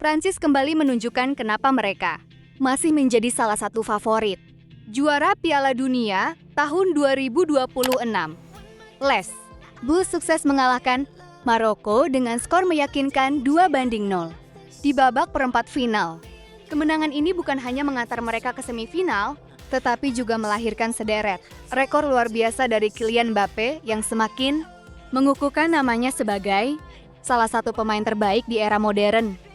Prancis kembali menunjukkan kenapa mereka masih menjadi salah satu favorit juara Piala Dunia tahun 2026. Les Blues sukses mengalahkan Maroko dengan skor meyakinkan 2-0 di babak perempat final. Kemenangan ini bukan hanya mengantar mereka ke semifinal, tetapi juga melahirkan sederet rekor luar biasa dari Kylian Mbappe yang semakin mengukuhkan namanya sebagai salah satu pemain terbaik di era modern.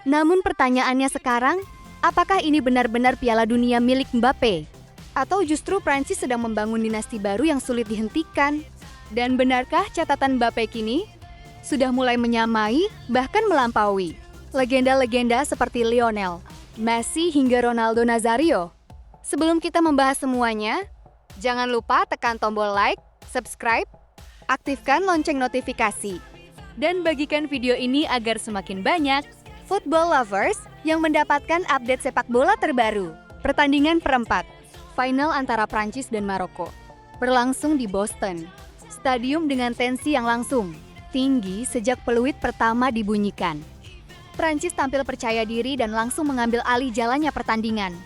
Namun pertanyaannya sekarang, apakah ini benar-benar Piala Dunia milik Mbappe? Atau justru Prancis sedang membangun dinasti baru yang sulit dihentikan? Dan benarkah catatan Mbappe kini sudah mulai menyamai, bahkan melampaui legenda-legenda seperti Lionel Messi hingga Ronaldo Nazario? Sebelum kita membahas semuanya, jangan lupa tekan tombol like, subscribe, aktifkan lonceng notifikasi, dan bagikan video ini agar semakin banyak football lovers yang mendapatkan update sepak bola terbaru. Pertandingan perempat final antara Prancis dan Maroko berlangsung di Boston. Stadium dengan tensi yang langsung tinggi sejak peluit pertama dibunyikan. Prancis tampil percaya diri dan langsung mengambil alih jalannya pertandingan.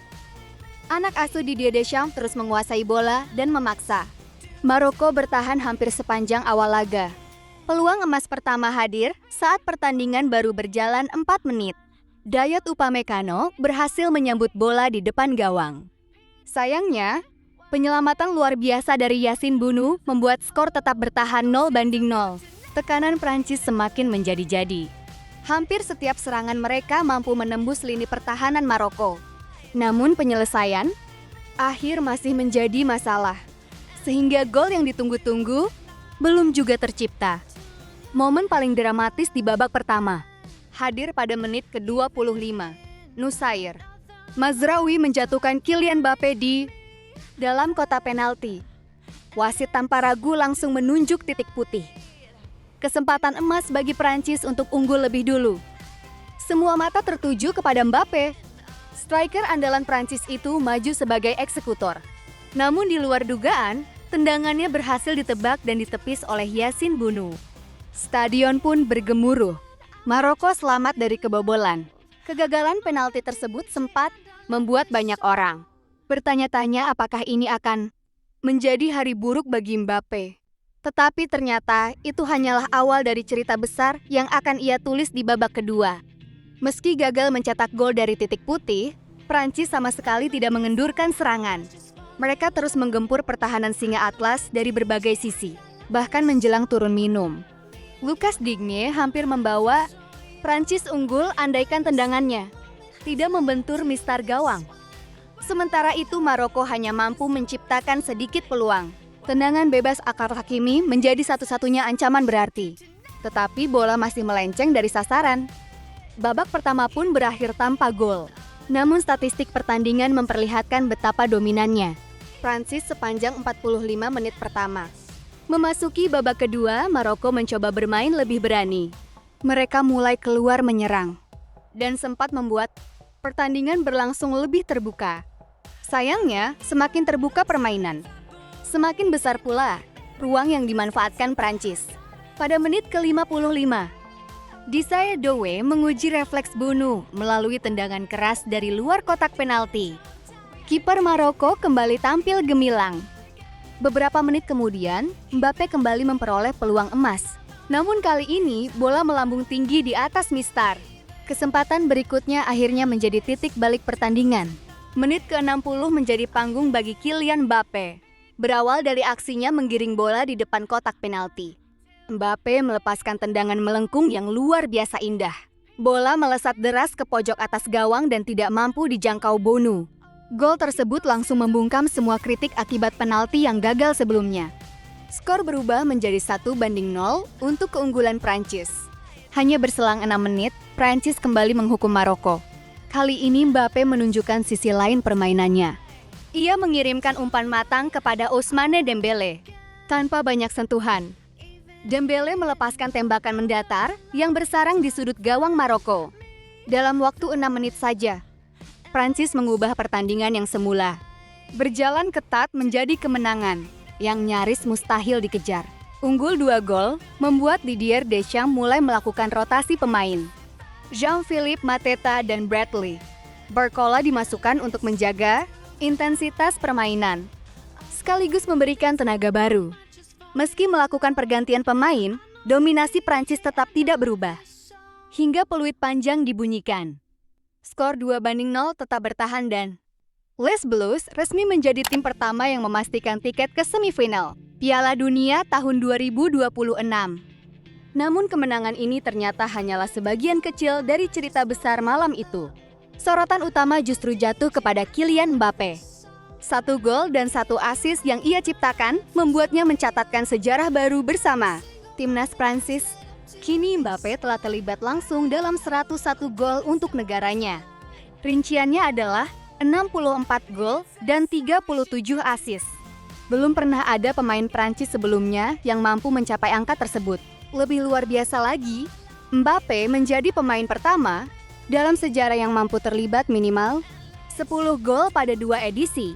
Anak asuh Didier Deschamps terus menguasai bola dan memaksa Maroko bertahan hampir sepanjang awal laga. Peluang emas pertama hadir saat pertandingan baru berjalan 4 menit. Dayot Upamecano berhasil menyambut bola di depan gawang. Sayangnya, penyelamatan luar biasa dari Yassine Bounou membuat skor tetap bertahan 0-0. Tekanan Prancis semakin menjadi-jadi. Hampir setiap serangan mereka mampu menembus lini pertahanan Maroko. Namun penyelesaian akhir masih menjadi masalah. Sehingga gol yang ditunggu-tunggu belum juga tercipta. Momen paling dramatis di babak pertama hadir pada menit ke-25. Nusair Mazraoui menjatuhkan Kylian Mbappe di dalam kotak penalti. Wasit tanpa ragu langsung menunjuk titik putih. Kesempatan emas bagi Prancis untuk unggul lebih dulu. Semua mata tertuju kepada Mbappe. Striker andalan Prancis itu maju sebagai eksekutor. Namun di luar dugaan, tendangannya berhasil ditebak dan ditepis oleh Yassine Bounou. Stadion pun bergemuruh. Maroko selamat dari kebobolan. Kegagalan penalti tersebut sempat membuat banyak orang bertanya-tanya apakah ini akan menjadi hari buruk bagi Mbappe. Tetapi ternyata itu hanyalah awal dari cerita besar yang akan ia tulis di babak kedua. Meski gagal mencetak gol dari titik putih, Prancis sama sekali tidak mengendurkan serangan. Mereka terus menggempur pertahanan Singa Atlas dari berbagai sisi, bahkan menjelang turun minum. Lucas Digne hampir membawa Prancis unggul andaikan tendangannya tidak membentur mistar gawang. Sementara itu Maroko hanya mampu menciptakan sedikit peluang. Tendangan bebas Achraf Hakimi menjadi satu-satunya ancaman berarti. Tetapi bola masih melenceng dari sasaran. Babak pertama pun berakhir tanpa gol. Namun statistik pertandingan memperlihatkan betapa dominannya Prancis sepanjang 45 menit pertama. Memasuki babak kedua, Maroko mencoba bermain lebih berani. Mereka mulai keluar menyerang dan sempat membuat pertandingan berlangsung lebih terbuka. Sayangnya, semakin terbuka permainan, semakin besar pula ruang yang dimanfaatkan Prancis. Pada menit ke-55, Disaye Doué menguji refleks Bounou melalui tendangan keras dari luar kotak penalti. Kiper Maroko kembali tampil gemilang. Beberapa menit kemudian, Mbappe kembali memperoleh peluang emas. Namun kali ini, bola melambung tinggi di atas mistar. Kesempatan berikutnya akhirnya menjadi titik balik pertandingan. Menit ke-60 menjadi panggung bagi Kylian Mbappe. Berawal dari aksinya menggiring bola di depan kotak penalti. Mbappe melepaskan tendangan melengkung yang luar biasa indah. Bola melesat deras ke pojok atas gawang dan tidak mampu dijangkau Bounou. Gol tersebut langsung membungkam semua kritik akibat penalti yang gagal sebelumnya. Skor berubah menjadi 1-0 untuk keunggulan Prancis. Hanya berselang 6 menit, Prancis kembali menghukum Maroko. Kali ini Mbappe menunjukkan sisi lain permainannya. Ia mengirimkan umpan matang kepada Ousmane Dembélé tanpa banyak sentuhan. Dembélé melepaskan tembakan mendatar yang bersarang di sudut gawang Maroko. Dalam waktu 6 menit saja, Prancis mengubah pertandingan yang semula berjalan ketat menjadi kemenangan yang nyaris mustahil dikejar. Unggul 2 gol membuat Didier Deschamps mulai melakukan rotasi pemain. Jean-Philippe Mateta dan Bradley Barcola dimasukkan untuk menjaga intensitas permainan, sekaligus memberikan tenaga baru. Meski melakukan pergantian pemain, dominasi Prancis tetap tidak berubah. Hingga peluit panjang dibunyikan. Skor 2-0 tetap bertahan dan Les Bleus resmi menjadi tim pertama yang memastikan tiket ke semifinal Piala Dunia tahun 2026. Namun kemenangan ini ternyata hanyalah sebagian kecil dari cerita besar malam itu. Sorotan utama justru jatuh kepada Kylian Mbappe. 1 gol dan 1 assist yang ia ciptakan membuatnya mencatatkan sejarah baru bersama timnas Prancis. Kini Mbappe telah terlibat langsung dalam 101 gol untuk negaranya. Rinciannya adalah 64 gol dan 37 assist. Belum pernah ada pemain Prancis sebelumnya yang mampu mencapai angka tersebut. Lebih luar biasa lagi, Mbappe menjadi pemain pertama dalam sejarah yang mampu terlibat minimal 10 gol pada 2 edisi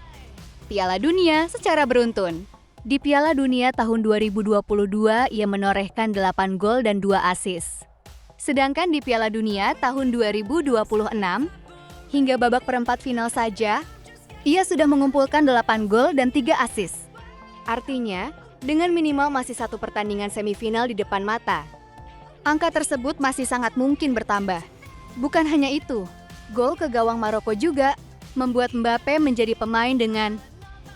Piala Dunia secara beruntun. Di Piala Dunia tahun 2022, ia menorehkan 8 gol dan 2 assist. Sedangkan di Piala Dunia tahun 2026, hingga babak perempat final saja, ia sudah mengumpulkan 8 gol dan 3 assist. Artinya, dengan minimal masih 1 pertandingan semifinal di depan mata. Angka tersebut masih sangat mungkin bertambah. Bukan hanya itu, gol ke gawang Maroko juga membuat Mbappe menjadi pemain dengan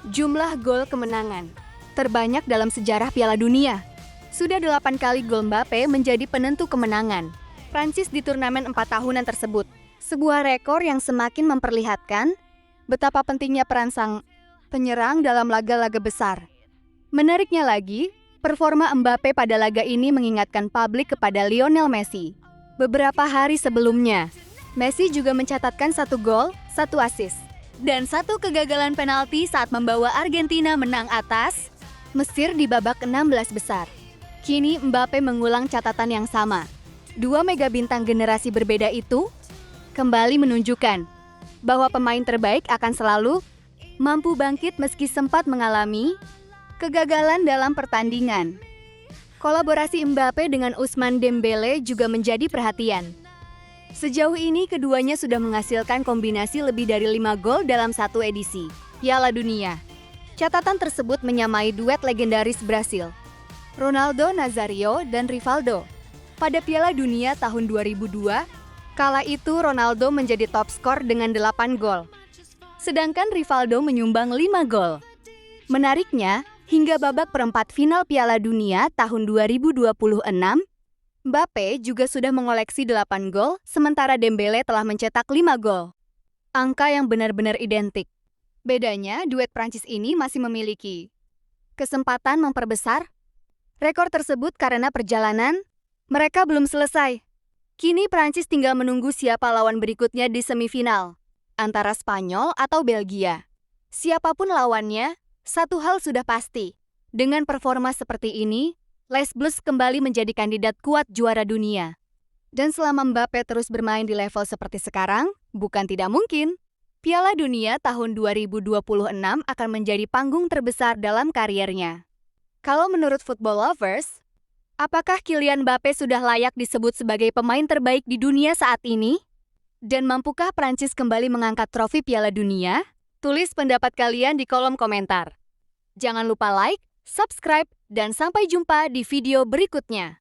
jumlah gol kemenangan terbanyak dalam sejarah Piala Dunia. Sudah 8 kali gol Mbappe menjadi penentu kemenangan Prancis di turnamen 4 tahunan tersebut. Sebuah rekor yang semakin memperlihatkan betapa pentingnya peran sang penyerang dalam laga-laga besar. Menariknya lagi, performa Mbappe pada laga ini mengingatkan publik kepada Lionel Messi. Beberapa hari sebelumnya, Messi juga mencatatkan 1 gol, 1 assist, dan 1 kegagalan penalti saat membawa Argentina menang atas Mesir di babak 16 besar. Kini Mbappe mengulang catatan yang sama. 2 mega bintang generasi berbeda itu kembali menunjukkan bahwa pemain terbaik akan selalu mampu bangkit meski sempat mengalami kegagalan dalam pertandingan. Kolaborasi Mbappe dengan Ousmane Dembele juga menjadi perhatian. Sejauh ini keduanya sudah menghasilkan kombinasi lebih dari 5 gol dalam 1 edisi Piala Dunia. Catatan tersebut menyamai duet legendaris Brasil, Ronaldo Nazario dan Rivaldo. Pada Piala Dunia tahun 2002, kala itu Ronaldo menjadi top skor dengan 8 gol. Sedangkan Rivaldo menyumbang 5 gol. Menariknya, hingga babak perempat final Piala Dunia tahun 2026, Mbappe juga sudah mengoleksi 8 gol, sementara Dembele telah mencetak 5 gol. Angka yang benar-benar identik. Bedanya, duet Prancis ini masih memiliki kesempatan memperbesar rekor tersebut karena perjalanan mereka belum selesai. Kini Prancis tinggal menunggu siapa lawan berikutnya di semifinal, antara Spanyol atau Belgia. Siapapun lawannya, satu hal sudah pasti. Dengan performa seperti ini, Les Bleus kembali menjadi kandidat kuat juara dunia. Dan selama Mbappe terus bermain di level seperti sekarang, bukan tidak mungkin Piala Dunia tahun 2026 akan menjadi panggung terbesar dalam kariernya. Kalau menurut Football Lovers, apakah Kylian Mbappe sudah layak disebut sebagai pemain terbaik di dunia saat ini? Dan mampukah Prancis kembali mengangkat trofi Piala Dunia? Tulis pendapat kalian di kolom komentar. Jangan lupa like, subscribe, dan sampai jumpa di video berikutnya.